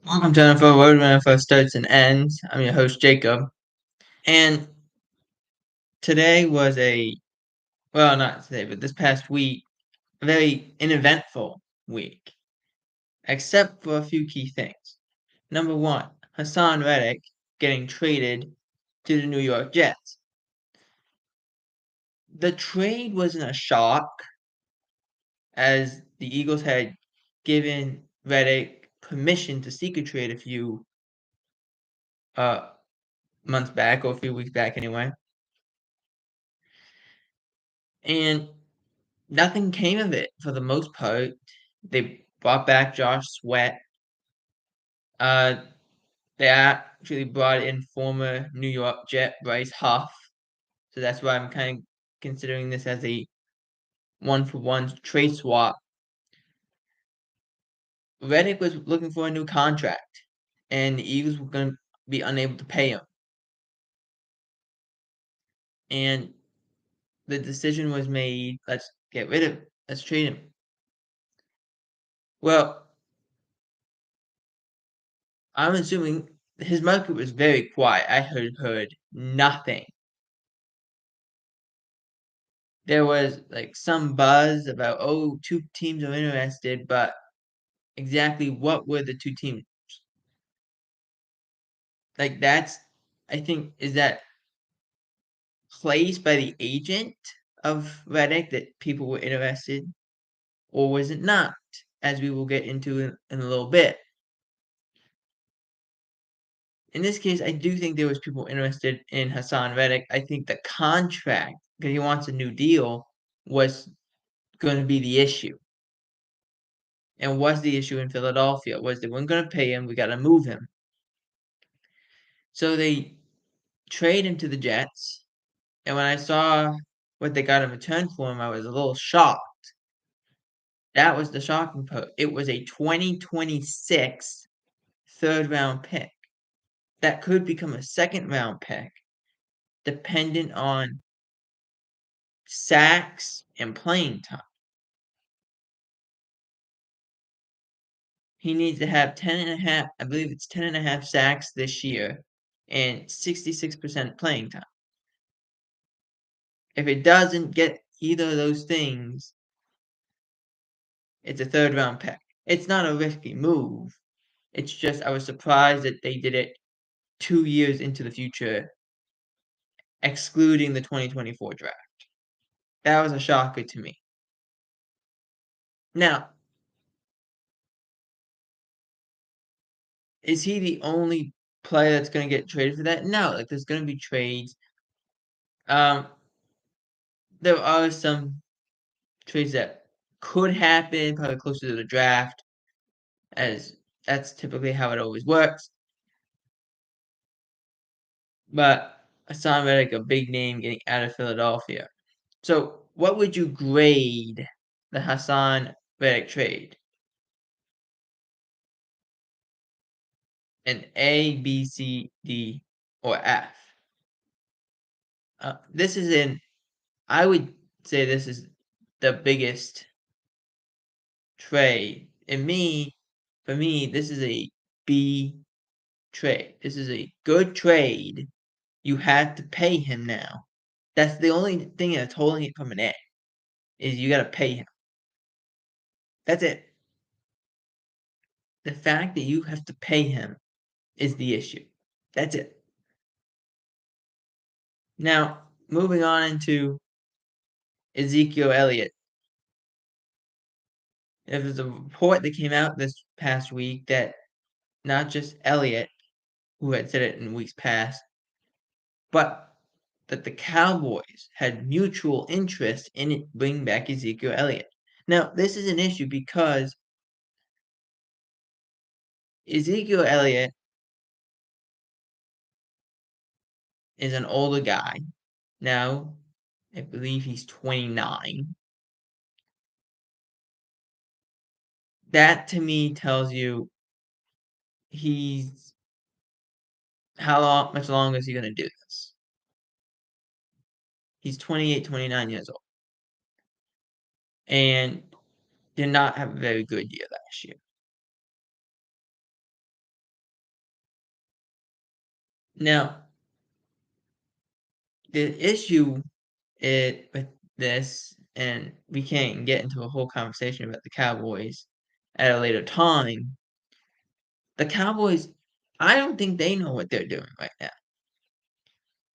Welcome to NFL Road when it first starts and ends. I'm your host Jacob, and today was not today, but this past week, a very uneventful week, except for a few key things. Number one, Haasan Reddick getting traded to the New York Jets. The trade wasn't a shock, as the Eagles had given Reddick permission to seek a trade a few uh, months back, or a few weeks back anyway. And nothing came of it for the most part. They brought back Josh Sweat. Uh, they actually brought in former New York Jet Bryce Huff. So that's why I'm kind of considering this as a one-for-one trade swap. Reddick was looking for a new contract, and the Eagles were going to be unable to pay him. And the decision was made, let's get rid of him. Let's trade him. Well, I'm assuming his market was very quiet. I heard nothing. There was like some buzz about, oh, two teams are interested, but exactly what were the two teams? Like that's, I think, is that placed by the agent of Reddick that people were interested, or was it not? As we will get into in a little bit. In this case, I do think there was people interested in Haasan Reddick. I think the contract, because he wants a new deal, was going to be the issue. And was the issue in Philadelphia was they weren't going to pay him. We got to move him. So they trade him to the Jets. And when I saw what they got in return for him, I was a little shocked. That was the shocking part. It was a 2026 third round pick that could become a second round pick, dependent on sacks and playing time. He needs to have 10 and a half, I believe it's 10 and a half sacks this year and 66% playing time. If it doesn't get either of those things, it's a third round pick. It's not a risky move. It's just I was surprised that they did it 2 years into the future, excluding the 2024 draft. That was a shocker to me. Now, is he the only player that's going to get traded for that? No, like there's going to be trades. Um, there are some trades that could happen probably closer to the draft, as that's typically how it always works. But Haasan Reddick, a big name getting out of Philadelphia. So, what would you grade the Haasan Reddick trade? An A, B, C, D, or F? This is I would say this is the biggest trade. For me, this is a B trade. This is a good trade. You had to pay him now. That's the only thing that's holding it from an A, is you got to pay him. That's it. The fact that you have to pay him is the issue. That's it. Now, moving on into Ezekiel Elliott. There was a report that came out this past week that not just Elliott, who had said it in weeks past, but that the Cowboys had mutual interest in bringing back Ezekiel Elliott. Now, this is an issue because Ezekiel Elliott is an older guy. Now, I believe he's 29. That to me tells you he's much longer is he going to do this? He's 28, 29 years old. And did not have a very good year last year. Now, the issue with this, and we can't get into a whole conversation about the Cowboys at a later time. The Cowboys, I don't think they know what they're doing right now.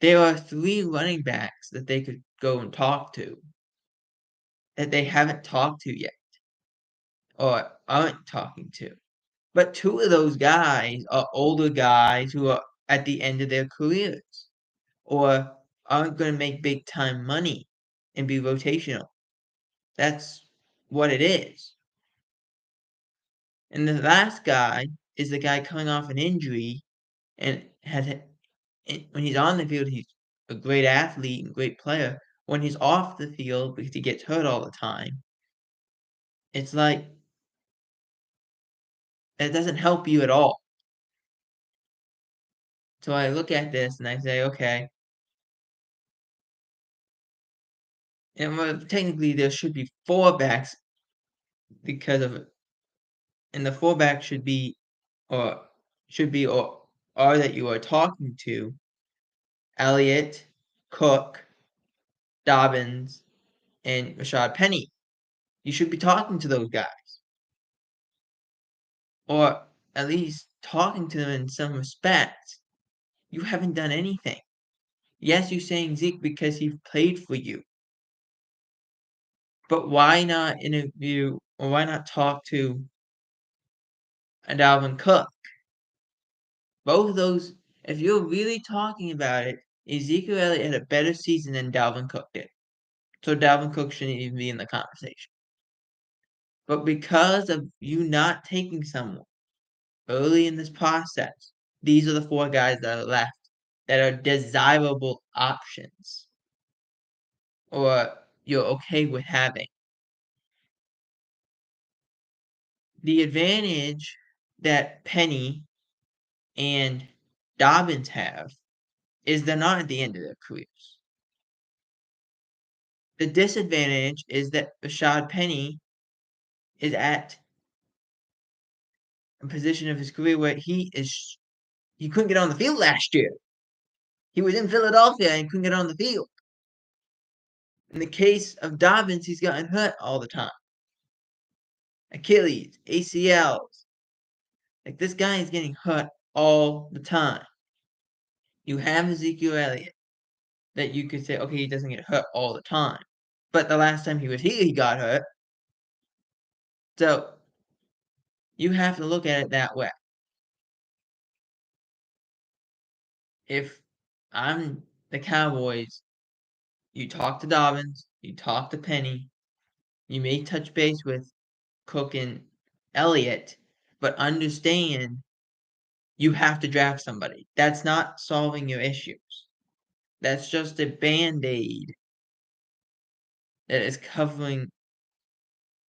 There are 3 running backs that they could go and talk to that they haven't talked to yet or aren't talking to. But 2 of those guys are older guys who are at the end of their careers or aren't gonna make big time money and be rotational. That's what it is. And the last guy is the guy coming off an injury and when he's on the field, he's a great athlete and great player. When he's off the field because he gets hurt all the time, it's like it doesn't help you at all. So I look at this and I say, okay, and well, technically there should be 4 backs because of and the 4 backs or or are that you are talking to Elliott, Cook, Dobbins, and Rashad Penny. You should be talking to those guys, or at least talking to them in some respect. You haven't done anything. Yes, you're saying Zeke because he played for you, but why not interview or why not talk to a Dalvin Cook? Both of those, if you're really talking about it, Ezekiel Elliott had a better season than Dalvin Cook did. So Dalvin Cook shouldn't even be in the conversation. But because of you not taking someone early in this process, these are the 4 guys that are left that are desirable options or you're okay with having. The advantage that Penny and Dobbins have is they're not at the end of their careers. The disadvantage is that Rashad Penny is at a position of his career where he couldn't get on the field last year. He was in Philadelphia and couldn't get on the field. In the case of Dobbins, he's gotten hurt all the time. Achilles, ACLs. Like this guy is getting hurt all the time. You have Ezekiel Elliott that you could say, okay, he doesn't get hurt all the time. But the last time he was here, he got hurt. So you have to look at it that way. If I'm the Cowboys, you talk to Dobbins, you talk to Penny, you may touch base with Cook and Elliott, but understand you have to draft somebody. That's not solving your issues. That's just a band-aid that is covering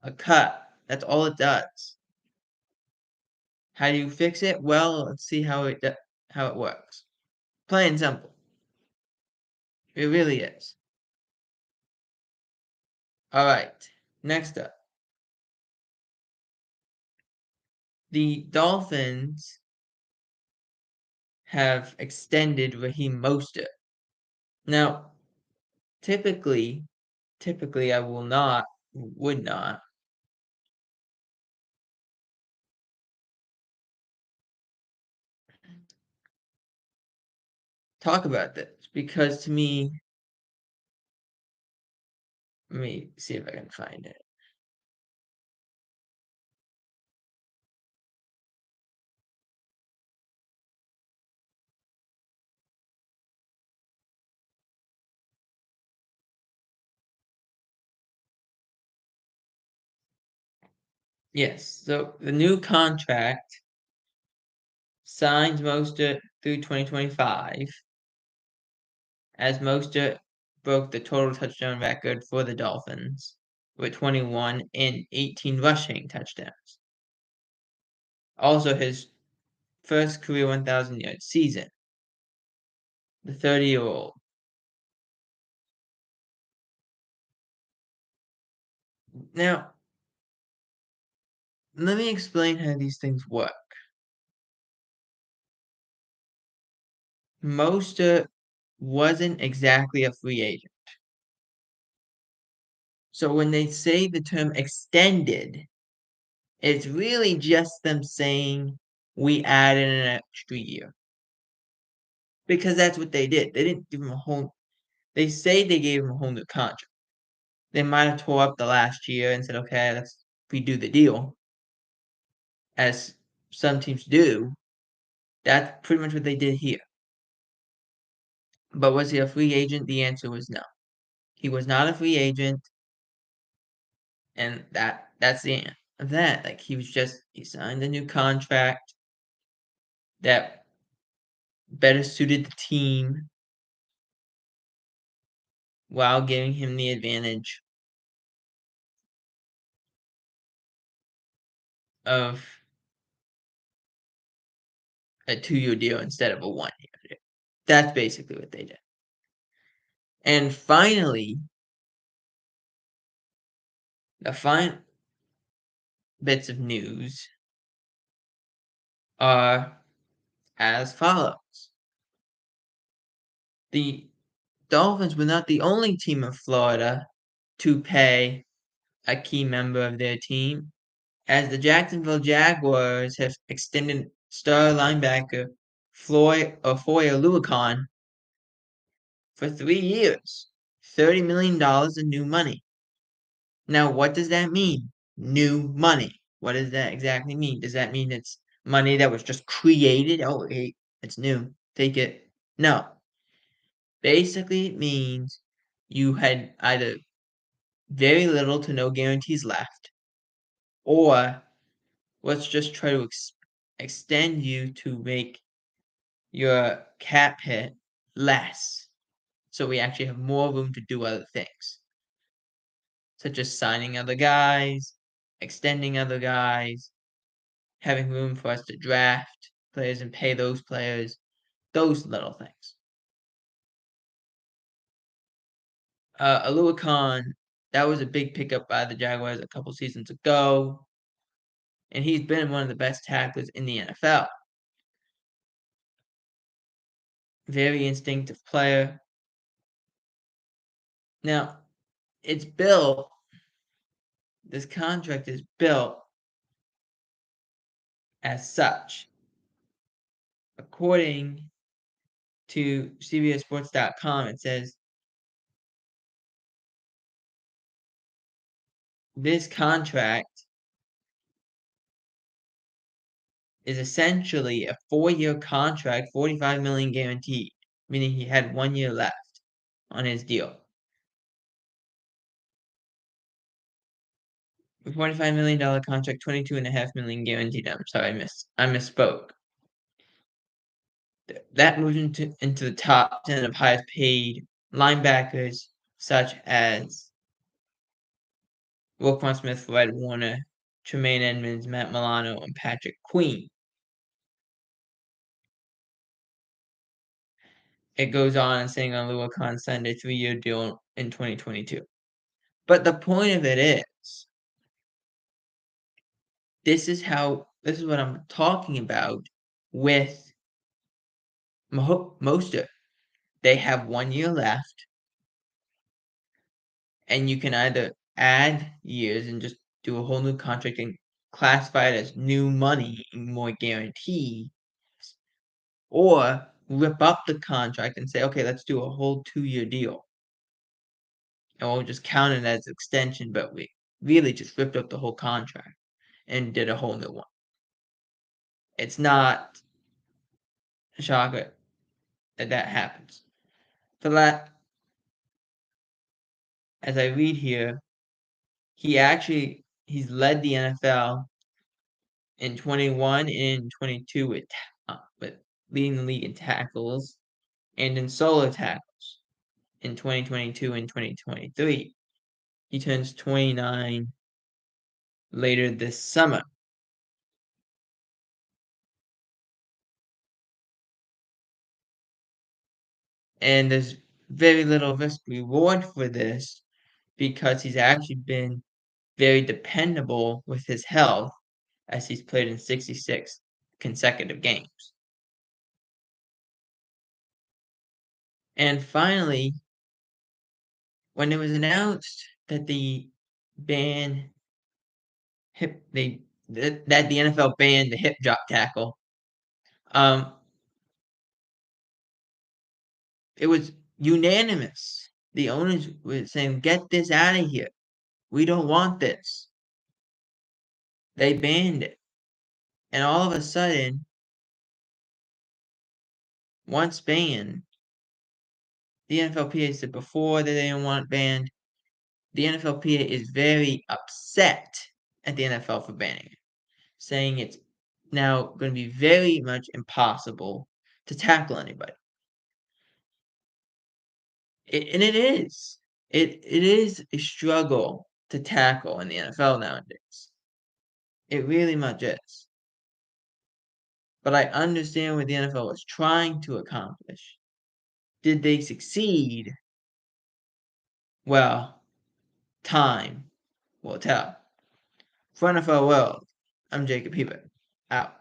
a cut. That's all it does. How do you fix it? Well, let's see how it works. Plain and simple. It really is. All right. Next up, the Dolphins have extended Raheem Mostert. Now, typically, I would not talk about this because to me, let me see if I can find it. Yes, so the new contract signs Mostert through 2025 as Mostert broke the total touchdown record for the Dolphins with 21 and 18 rushing touchdowns. Also, his first career 1,000-yard season. The 30-year-old. Now, let me explain how these things work. Mostert wasn't exactly a free agent. So when they say the term extended, it's really just them saying we added an extra year. Because that's what they did. They didn't give him a whole they say they gave him a whole new contract. They might have tore up the last year and said, okay, let's redo the deal, as some teams do. That's pretty much what they did here. But was he a free agent? The answer was no. He was not a free agent, and that's the end of that. Like he signed a new contract that better suited the team while giving him the advantage of a 2-year deal instead of a 1-year deal. That's basically what they did. And finally, the final bits of news are as follows. The Dolphins were not the only team in Florida to pay a key member of their team, as the Jacksonville Jaguars have extended star linebacker Foye Oluokun for 3 years, $30 million in new money. Now, what does that mean? New money. What does that exactly mean? Does that mean it's money that was just created? Oh, hey, it's new. Take it. No. Basically, it means you had either very little to no guarantees left, or let's just try to extend you to make your cap hit less, so we actually have more room to do other things, such as signing other guys, extending other guys, having room for us to draft players and pay those players, those little things. Oluokun, that was a big pickup by the Jaguars a couple seasons ago, and he's been one of the best tacklers in the NFL. Very instinctive player. Now, it's built, this contract is built as such. According to CBSSports.com, it says this contract is essentially a 4-year contract, $45 million guaranteed, meaning he had 1 year left on his deal. A $45 million contract, $22.5 million guaranteed. I'm sorry, I misspoke. That moves into the top 10 of highest paid linebackers, such as Roquan Smith, Fred Warner, Tremaine Edmonds, Matt Milano, and Patrick Queen. It goes on and saying Oluokun signed a 3-year deal in 2022. But the point of it is, this is what I'm talking about with Mostert. They have 1 year left, and you can either add years and just do a whole new contract and classify it as new money, more guarantee, or rip up the contract and say, okay, let's do a whole 2-year deal. And we'll just count it as extension, but we really just ripped up the whole contract and did a whole new one. It's not a shocker that happens. For that, as I read here, he's led the NFL in 21 and 22 with leading the league in tackles and in solo tackles in 2022 and 2023. He turns 29 later this summer. And there's very little risk reward for this because he's actually been very dependable with his health, as he's played in 66 consecutive games. And finally, when it was announced that the ban hip they that the NFL banned the hip drop tackle, um, it was unanimous. The owners were saying, "Get this out of here. We don't want this." They banned it. And all of a sudden, once banned, the NFLPA said before that they didn't want it banned. The NFLPA is very upset at the NFL for banning it, saying it's now going to be very much impossible to tackle anybody. And it is. It is a struggle to tackle in the NFL nowadays. It really much is. But I understand what the NFL was trying to accomplish. Did they succeed? Well, time will tell. For NFL World, I'm Jacob Hebert. Out.